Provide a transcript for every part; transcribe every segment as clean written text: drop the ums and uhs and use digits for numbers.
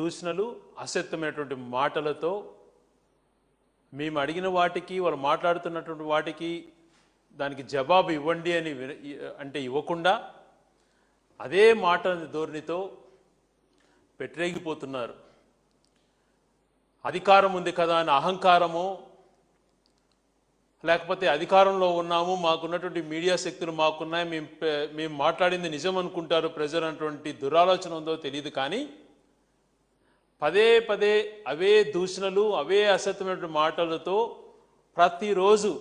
దూషణలు అసత్యమైనటువంటి మాటలతో మేము అడిగిన వాటికి వాళ్ళు మాట్లాడుతున్నటువంటి వాటికి దానికి జవాబు ఇవ్వండి అని అంటే ఇవ్వకుండా అదే మాట ధోరణితో పెట్టరేగిపోతున్నారు. అధికారం ఉంది కదా అని అహంకారము, లేకపోతే అధికారంలో ఉన్నాము, మాకున్నటువంటి మీడియా శక్తులు మాకున్నాయి, మేము మాట్లాడింది నిజం అనుకుంటారు ప్రజలు అన్నటువంటి దురాలోచన ఉందో తెలియదు. కానీ పదే పదే అవే దూషణలు, అవే అసత్యమైనటువంటి మాటలతో ప్రతిరోజు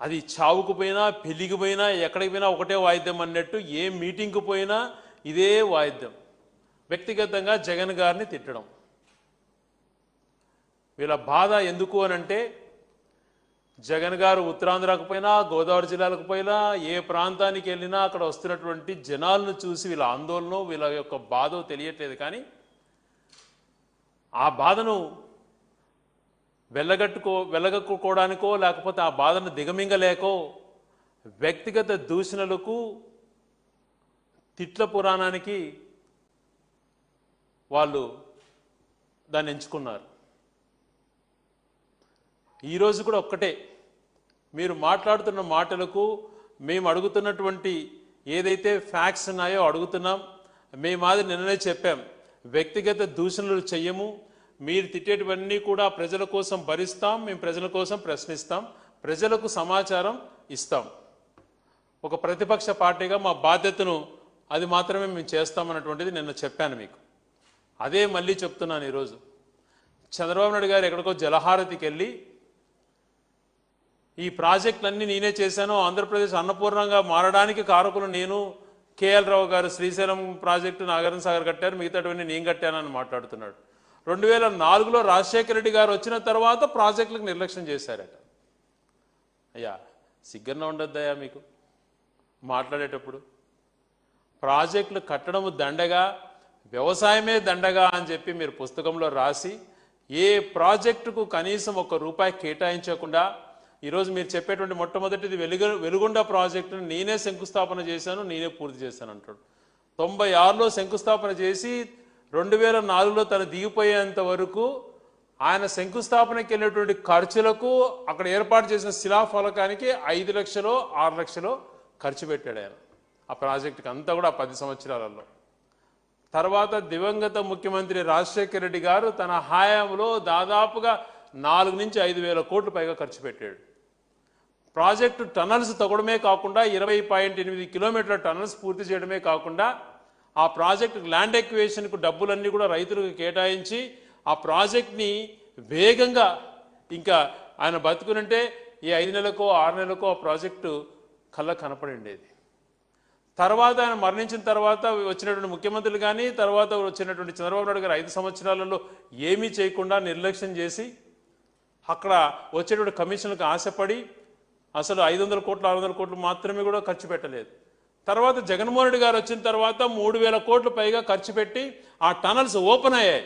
అది చావుకు పోయినా, పెళ్లికి పోయినా, ఎక్కడికి పోయినా ఒకటే వాయిద్యం అన్నట్టు ఏ మీటింగ్కి పోయినా ఇదే వాయిద్యం. వ్యక్తిగతంగా జగన్ గారిని తిట్టడం. వీళ్ళ బాధ ఎందుకు అనంటే జగన్ గారు ఉత్తరాంధ్రకు పోయినా, గోదావరి జిల్లాలకు పోయినా, ఏ ప్రాంతానికి వెళ్ళినా అక్కడ వస్తున్నటువంటి జనాలను చూసి వీళ్ళ ఆందోళన, వీళ్ళ యొక్క బాధ తెలియట్లేదు. కానీ ఆ బాధను వెళ్ళగక్కుకోవడానికో లేకపోతే ఆ బాధను దిగమింగలేకో వ్యక్తిగత దూషణలకు, తిట్ల పురాణానికి వాళ్ళు దాన్ని ఎంచుకున్నారు. ఈరోజు కూడా ఒక్కటే, మీరు మాట్లాడుతున్న మాటలకు మేము అడుగుతున్నటువంటి ఏదైతే ఫ్యాక్ట్స్ ఉన్నాయో అడుగుతున్నాం. మేము అది నిన్ననే చెప్పాం, వ్యక్తిగత దూషణలు చెయ్యము, మీరు తిట్టేటివన్నీ కూడా ప్రజల కోసం భరిస్తాం, మేము ప్రజల కోసం ప్రశ్నిస్తాం, ప్రజలకు సమాచారం ఇస్తాం. ఒక ప్రతిపక్ష పార్టీగా మా బాధ్యతను అది మాత్రమే మేము చేస్తామన్నటువంటిది నిన్న చెప్పాను మీకు. అదే మళ్ళీ చెప్తున్నాను ఈరోజు. చంద్రబాబు నాయుడు గారు ఎక్కడికో జలహారతికి వెళ్ళి ఈ ప్రాజెక్టులన్నీ నేనే చేశాను, ఆంధ్రప్రదేశ్ అన్నపూర్ణంగా మారడానికి కారకులు నేను, కేఎల్ రావు గారు శ్రీశైలం ప్రాజెక్టు నాగార్జున సాగర్ కట్టారు, మిగతావన్నీ నేను కట్టానని మాట్లాడుతున్నాడు. 2004లో రాజశేఖర రెడ్డి గారు వచ్చిన తర్వాత ప్రాజెక్టులకు నిర్లక్ష్యం చేశారట. అయ్యా సిగ్గన్న ఉండొద్దయ్యా మీకు మాట్లాడేటప్పుడు. ప్రాజెక్టులు కట్టడము దండగా, వ్యవసాయమే దండగా అని చెప్పి మీరు పుస్తకంలో రాసి ఏ ప్రాజెక్టుకు కనీసం ₹1 కేటాయించకుండా ఈరోజు మీరు చెప్పేటువంటి మొట్టమొదటిది వెలుగొండ ప్రాజెక్టును నేనే శంకుస్థాపన చేశాను, నేనే పూర్తి చేశాను అంటాడు. 96లో శంకుస్థాపన చేసి 2004లో తను దిగిపోయేంత వరకు ఆయన శంకుస్థాపనకి వెళ్ళేటువంటి ఖర్చులకు అక్కడ ఏర్పాటు చేసిన శిలాఫలకానికి 5 లక్షలు 6 లక్షలు ఖర్చు పెట్టాడు ఆయన ఆ ప్రాజెక్టుకి అంతా కూడా 10 సంవత్సరాలలో. తర్వాత దివంగత ముఖ్యమంత్రి రాజశేఖర రెడ్డి గారు తన హయాంలో దాదాపుగా 4 నుంచి 5 వేల కోట్లు పైగా ఖర్చు పెట్టాడు. ప్రాజెక్టు టనల్స్ తవ్వడమే కాకుండా 20.8 కిలోమీటర్ల టనల్స్ పూర్తి చేయడమే కాకుండా ఆ ప్రాజెక్టు ల్యాండ్ ఎక్విజిషన్కు డబ్బులన్నీ కూడా రైతులకు కేటాయించి ఆ ప్రాజెక్ట్ని వేగంగా ఇంకా ఆయన బతుకునంటే ఈ 5 నెలలకో 6 నెలలకో ఆ ప్రాజెక్టు కళ్ళ కనపడి ఉండేది. తర్వాత ఆయన మరణించిన తర్వాత వచ్చినటువంటి ముఖ్యమంత్రులు కానీ తర్వాత వచ్చినటువంటి చంద్రబాబు నాయుడు గారు 5 సంవత్సరాలలో ఏమీ చేయకుండా నిర్లక్ష్యం చేసి అక్కడ వచ్చేటువంటి కమిషన్లకు ఆశపడి అసలు 500 కోట్లు 600 కోట్లు మాత్రమే కూడా ఖర్చు పెట్టలేదు. తర్వాత జగన్మోహన్ రెడ్డి గారు వచ్చిన తర్వాత 3,000 కోట్లు పైగా ఖర్చు పెట్టి ఆ టనల్స్ ఓపెన్ అయ్యాయి.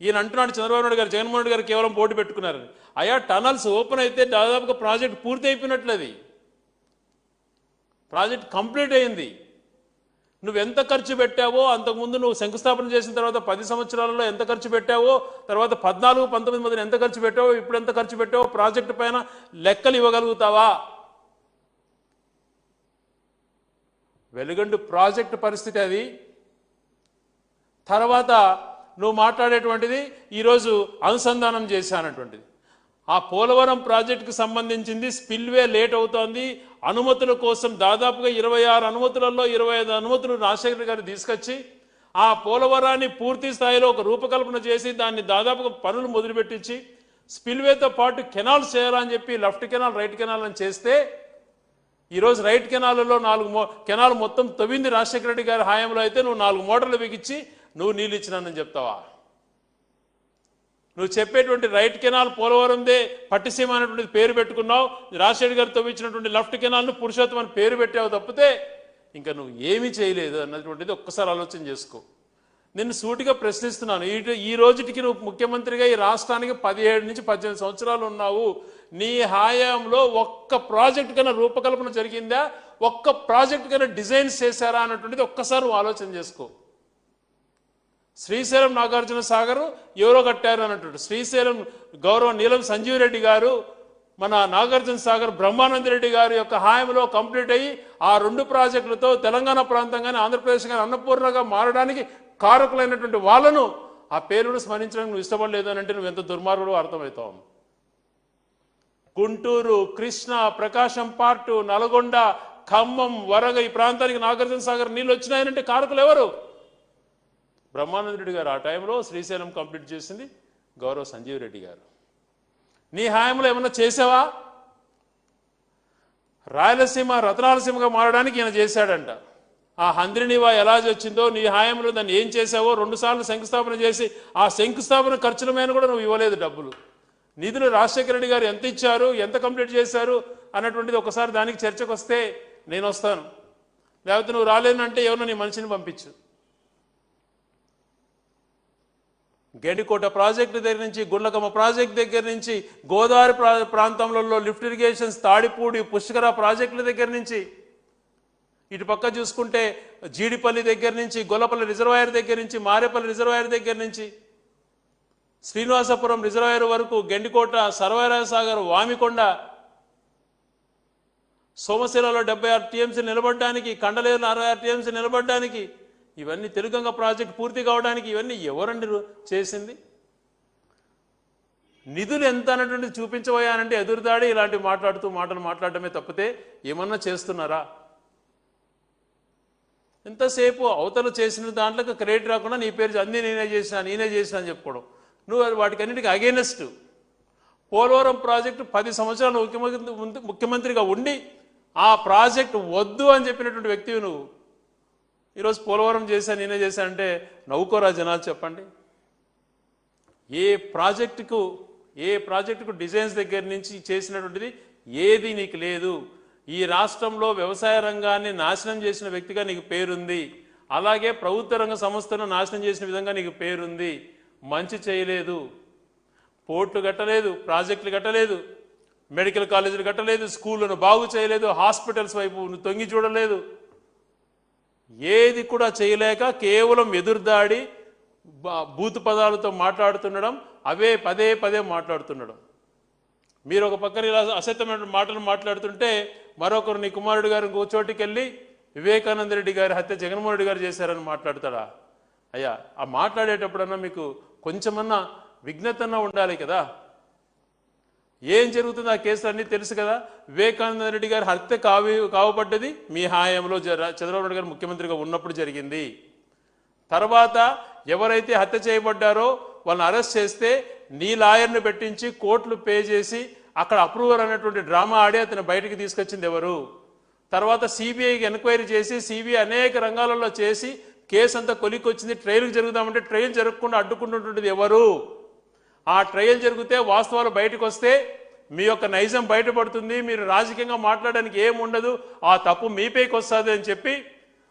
ఈయన అంటున్నాడు చంద్రబాబు నాయుడు గారు, జగన్మోహన్ రెడ్డి గారు కేవలం పోటీ పెట్టుకున్నారని. అయ్యా టనల్స్ ఓపెన్ అయితే దాదాపుగా ప్రాజెక్ట్ పూర్తి అయిపోయినట్లది, ప్రాజెక్ట్ కంప్లీట్ అయింది. నువ్వెంత ఖర్చు పెట్టావో అంతకుముందు నువ్వు శంకుస్థాపన చేసిన తర్వాత 10 సంవత్సరాలలో ఎంత ఖర్చు పెట్టావో, తర్వాత 14, 19 మధ్యన ఎంత ఖర్చు పెట్టావో, ఇప్పుడు ఎంత ఖర్చు పెట్టావో ప్రాజెక్టు పైన లెక్కలు ఇవ్వగలుగుతావా? వెలుగొండ ప్రాజెక్టు పరిస్థితి అది. తర్వాత నువ్వు మాట్లాడేటువంటిది ఈరోజు అనుసంధానం చేశానటువంటిది. ఆ పోలవరం ప్రాజెక్టుకు సంబంధించింది స్పిల్వే లేట్ అవుతోంది. అనుమతుల కోసం దాదాపుగా 26 అనుమతులలో 25 అనుమతులు రాజశేఖర గారు తీసుకొచ్చి ఆ పోలవరాన్ని పూర్తి స్థాయిలో ఒక రూపకల్పన చేసి దాన్ని దాదాపుగా పనులు మొదలుపెట్టించి స్పిల్వేతో పాటు కెనాల్స్ చేయాలని చెప్పి లెఫ్ట్ కెనాల్ రైట్ కెనాల్ అని చేస్తే ఈరోజు రైట్ కెనాల్లో 4 కెనాల్ మొత్తం తవ్వింది రాజశేఖర రెడ్డి గారి హయాంలో. అయితే నువ్వు 4 మోటార్లు బిగించి నువ్వు నీళ్ళు ఇచ్చినానని చెప్తావా? నువ్వు చెప్పేటువంటి రైట్ కెనాల్ పోలవరందే పట్టిసీమ అనేటువంటి పేరు పెట్టుకున్నావు, రాజశేఖర్ గారు తవ్వించినటువంటి లెఫ్ట్ కెనాల్ను పురుషోత్తం అని పేరు పెట్టావు తప్పితే ఇంకా నువ్వు ఏమీ చేయలేదు అన్నటువంటిది ఒక్కసారి ఆలోచన చేసుకో. నిన్ను సూటిగా ప్రశ్నిస్తున్నాను. ఈ రోజుటికి నువ్వు ముఖ్యమంత్రిగా ఈ రాష్ట్రానికి 17 నుంచి 18 సంవత్సరాలు ఉన్నావు. నీ హయాంలో ఒక్క ప్రాజెక్ట్ కన్నా రూపకల్పన జరిగిందా? ఒక్క ప్రాజెక్ట్ కన్నా డిజైన్స్ చేశారా అన్నటువంటిది ఒక్కసారి ఆలోచన చేసుకో. శ్రీశైలం నాగార్జున సాగర్ ఎవరో కట్టారు అని అంటాడు. శ్రీశైలం గౌరవ నీలం సంజీవ్ రెడ్డి గారు మన నాగార్జున సాగర్ బ్రహ్మానంద రెడ్డి గారి యొక్క హాయంలో కంప్లీట్ అయ్యి ఆ 2 ప్రాజెక్టులతో తెలంగాణ ప్రాంతం కానీ ఆంధ్రప్రదేశ్ కానీ అన్నపూర్ణగా మారడానికి కారకులైనటువంటి వాళ్ళను ఆ పేరును స్మరించడానికి నువ్వు ఇష్టపడలేదు అని అంటే నువ్వు ఎంత దుర్మార్గుడు అర్థమవుతావు. గుంటూరు, కృష్ణా, ప్రకాశం పార్టు, నల్గొండ, ఖమ్మం, వరగ ఈ ప్రాంతానికి నాగార్జున సాగర్ నీళ్ళు వచ్చినాయనంటే కారకులు ఎవరు? బ్రహ్మానంద రెడ్డి గారు. ఆ టైంలో శ్రీశైలం కంప్లీట్ చేసింది గౌరవ సంజీవ్ రెడ్డి గారు. నీ హాయంలో ఏమన్నా చేసావా? రాయలసీమ రతనాలసీమగా మారడానికి ఈయన చేశాడంట. ఆ హంద్రినివా ఎలా వచ్చిందో నీ హాయంలో దాన్ని ఏం చేసావో 2 సార్లు శంకుస్థాపన చేసి ఆ శంకుస్థాపన ఖర్చుల మీద కూడా నువ్వు ఇవ్వలేదు డబ్బులు. నిధులు రాజశేఖర రెడ్డి గారు ఎంత ఇచ్చారు, ఎంత కంప్లీట్ చేశారు అన్నటువంటిది ఒకసారి దానికి చర్చకు వస్తే నేను వస్తాను. లేకపోతే నువ్వు రాలేనంటే ఎవరో నీ మనిషిని పంపించు. గెండికోట ప్రాజెక్టు దగ్గర నుంచి, గుండ్లకమ్మ ప్రాజెక్టు దగ్గర నుంచి, గోదావరి ప్రాంతంలో లిఫ్ట్ ఇరిగేషన్స్, తాడిపూడి, పుష్కర ప్రాజెక్టుల దగ్గర నుంచి, ఇటు పక్క చూసుకుంటే జీడిపల్లి దగ్గర నుంచి, గొల్లపల్లి రిజర్వాయర్ దగ్గర నుంచి, మారేపల్లి రిజర్వాయర్ దగ్గర నుంచి, శ్రీనివాసపురం రిజర్వాయర్ వరకు, గెండికోట, సర్వరాయ సాగర్, వామికొండ, సోమశిలలో 76 టీఎంసీ నిలబడడానికి, కండలేరులో 66 టీఎంసీ నిలబడడానికి, ఇవన్నీ తెలుగంగ ప్రాజెక్ట్ పూర్తి కావడానికి ఇవన్నీ ఎవరండి చేసింది? నిధులు ఎంత అన్నటువంటి చూపించబోయానంటే ఎదురుదాడి ఇలాంటి మాటలు మాట్లాడటమే తప్పితే ఏమన్నా చేస్తున్నారా? ఎంతసేపు అవతలు చేసిన దాంట్లోకి క్రెడిట్ రాకుండా నీ పేరు అన్నీ నేనే చేసిన అని చెప్పుకోవడం. నువ్వు వాటికి అన్నిటికీ అగేనెస్ట్. పోలవరం ప్రాజెక్టు 10 సంవత్సరాలు ముఖ్యమంత్రిగా ఉండి ఆ ప్రాజెక్టు వద్దు అని చెప్పినటువంటి వ్యక్తివి నువ్వు. ఈరోజు పోలవరం చేశాను నేనే చేశాను అంటే నవ్వుకోరా జనాలు? చెప్పండి. ఏ ప్రాజెక్టుకు డిజైన్స్ దగ్గర నుంచి చేసినటువంటిది ఏది నీకు లేదు. ఈ రాష్ట్రంలో వ్యవసాయ రంగాన్ని నాశనం చేసిన వ్యక్తిగా నీకు పేరుంది. అలాగే ప్రభుత్వ రంగ సంస్థను నాశనం చేసిన విధంగా నీకు పేరుంది. మంచి చేయలేదు, పోర్టులు కట్టలేదు, ప్రాజెక్టులు కట్టలేదు, మెడికల్ కాలేజీలు కట్టలేదు, స్కూళ్ళను బాగు చేయలేదు, హాస్పిటల్స్ వైపు తొంగి చూడలేదు. ఏది కూడా చేయలేక కేవలం ఎదురుదాడి, బూతు పదాలతో మాట్లాడుతుండడం, అవే పదే మాట్లాడుతుండడం. మీరు ఒక పక్కన ఇలా అసత్యమైన మాటలు మాట్లాడుతుంటే మరొకరు నీ కుమారుడు గారు ఇంకోచోటికి వెళ్ళి వివేకానంద రెడ్డి గారి హత్య జగన్మోహన్ రెడ్డి గారు చేశారని మాట్లాడతాడా? అయ్యా, ఆ మాట్లాడేటప్పుడన్నా మీకు కొంచెమన్నా విఘ్నతన్నా ఉండాలి కదా. ఏం జరుగుతుంది ఆ కేసులు అన్నీ తెలుసు కదా. వివేకానంద రెడ్డి గారి హత్య కావబడ్డది మీ హాయంలో చంద్రబాబు నాయుడు గారు ముఖ్యమంత్రిగా ఉన్నప్పుడు జరిగింది. తర్వాత ఎవరైతే హత్య చేయబడ్డారో వాళ్ళని అరెస్ట్ చేస్తే నీ లాయర్ను పెట్టించి కోర్టులు పే చేసి అక్కడ అప్రూవర్ అనేటువంటి డ్రామా ఆడి అతను బయటికి తీసుకొచ్చింది ఎవరు? తర్వాత సిబిఐకి ఎంక్వైరీ చేసి సిబిఐ అనేక రంగాలలో చేసి కేసు అంతా కొలిక్కొచ్చింది. ట్రయల్కి జరుగుదామంటే ట్రయల్ జరగకుండా అడ్డుకుంటుంటుంది ఎవరు? ఆ ట్రయల్ జరిగితే వాస్తవాలు బయటకు వస్తే మీ యొక్క నైజం బయటపడుతుంది. మీరు రాజకీయంగా మాట్లాడడానికి ఏముండదు, ఆ తప్పు మీపైకి వస్తుంది అని చెప్పి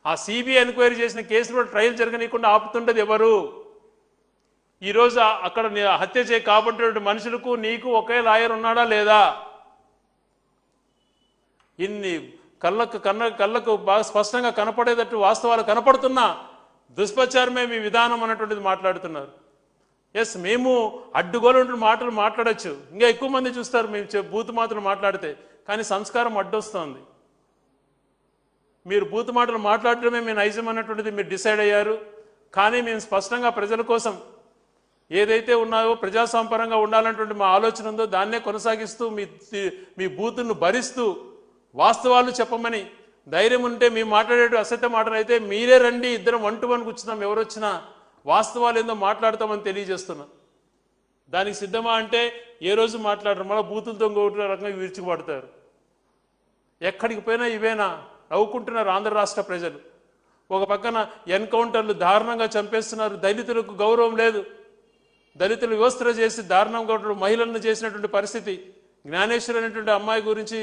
ఆ సిబిఐ ఎంక్వైరీ చేసిన కేసులో ట్రయల్ జరగనీయకుండా ఆపుతుండదు ఎవరు? ఈరోజు అక్కడ హత్య కాబట్టినటువంటి మనుషులకు నీకు ఒకే లాయర్ ఉన్నాడా లేదా? ఇన్ని కళ్ళకు బాగా స్పష్టంగా కనపడేటట్టు వాస్తవాలు కనపడుతున్నా దుష్ప్రచారమే మీ విధానం అన్నటువంటిది మాట్లాడుతున్నారు. ఎస్, మేము అడ్డుగోలు మాటలు మాట్లాడచ్చు, ఇంకా ఎక్కువ మంది చూస్తారు మేము బూతు మాటలు మాట్లాడితే. కానీ సంస్కారం అడ్డొస్తుంది. మీరు బూతు మాటలు మాట్లాడటమే మీ నైజం అన్నటువంటిది మీరు డిసైడ్ అయ్యారు. కానీ మేము స్పష్టంగా ప్రజల కోసం ఏదైతే ఉన్నాయో ప్రజాస్వామ్యపరంగా ఉండాలన్నటువంటి మా ఆలోచన ఉందో దాన్నే కొనసాగిస్తూ మీ బూతులను భరిస్తూ వాస్తవాలు చెప్పమని ధైర్యం ఉంటే మేము మాట్లాడే అసత్య మాటలు అయితే మీరే రండి, ఇద్దరం 1 to 1 కూర్చున్నాం, ఎవరు వచ్చినా వాస్తవాలు ఏందో మాట్లాడతామని తెలియజేస్తున్నా. దానికి సిద్ధమా అంటే ఏ రోజు మాట్లాడరు, మళ్ళీ బూతులతో ఇంకొక రకంగా విరుచుకుపడతారు. ఎక్కడికి పోయినా ఇవేనా నవ్వుకుంటున్నారు ఆంధ్ర రాష్ట్ర ప్రజలు. ఒక పక్కన ఎన్కౌంటర్లు దారుణంగా చంపేస్తున్నారు, దళితులకు గౌరవం లేదు, దళితులు వ్యవస్థలు చేసి దారుణంగా మహిళలను చేసినటువంటి పరిస్థితి. జ్ఞానేశ్వరి అనేటువంటి అమ్మాయి గురించి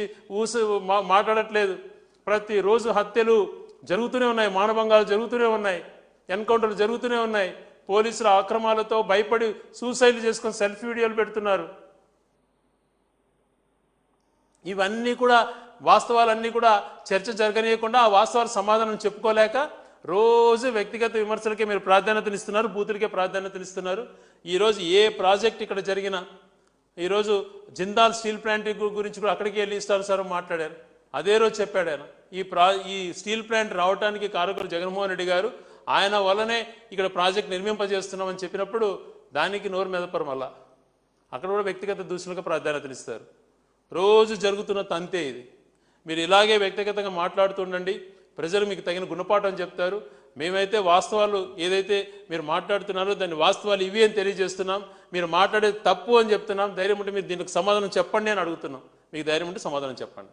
మాట్లాడట్లేదు. ప్రతిరోజు హత్యలు జరుగుతూనే ఉన్నాయి, మానభంగాలు జరుగుతూనే ఉన్నాయి, ఎన్కౌంటర్లు జరుగుతూనే ఉన్నాయి. పోలీసుల అక్రమాలతో భయపడి సూసైడ్ చేసుకొని సెల్ఫీ వీడియోలు పెడుతున్నారు. ఇవన్నీ కూడా వాస్తవాలన్నీ కూడా చర్చ జరగనీయకుండా ఆ వాస్తవాల సమాధానం చెప్పుకోలేక రోజు వ్యక్తిగత విమర్శలకే మీరు ప్రాధాన్యతనిస్తున్నారు, బూతులకే ప్రాధాన్యతనిస్తున్నారు. ఈరోజు ఏ ప్రాజెక్ట్ ఇక్కడ జరిగినా, ఈరోజు జిందాల్ స్టీల్ ప్లాంట్ గురించి కూడా అక్కడికి వెళ్ళి ఇష్టానుసారం మాట్లాడారు. అదే రోజు చెప్పాడు ఆయన, ఈ స్టీల్ ప్లాంట్ రావడానికి కారకులు జగన్మోహన్ రెడ్డి గారు, ఆయన వల్లనే ఇక్కడ ప్రాజెక్ట్ నిర్మింపజేస్తున్నామని చెప్పినప్పుడు దానికి నోరు మెదపరు. మళ్ళా అక్కడ కూడా వ్యక్తిగత దూషణలకు ప్రాధాన్యతనిస్తారు. రోజు జరుగుతున్న తంతే ఇది. మీరు ఇలాగే వ్యక్తిగతంగా మాట్లాడుతుండండి, ప్రజలు మీకు తగిన గుణపాఠం చెప్తారు. మేమైతే వాస్తవాలు ఏదైతే మీరు మాట్లాడుతున్నారో దాన్ని వాస్తవాలు ఇవి అని తెలియజేస్తున్నాం. మీరు మాట్లాడేది తప్పు అని చెప్తున్నాం. ధైర్యం ఉంటే మీరు దీనికి సమాధానం చెప్పండి అని అడుగుతున్నాం. మీకు ధైర్యం ఉంటే సమాధానం చెప్పండి.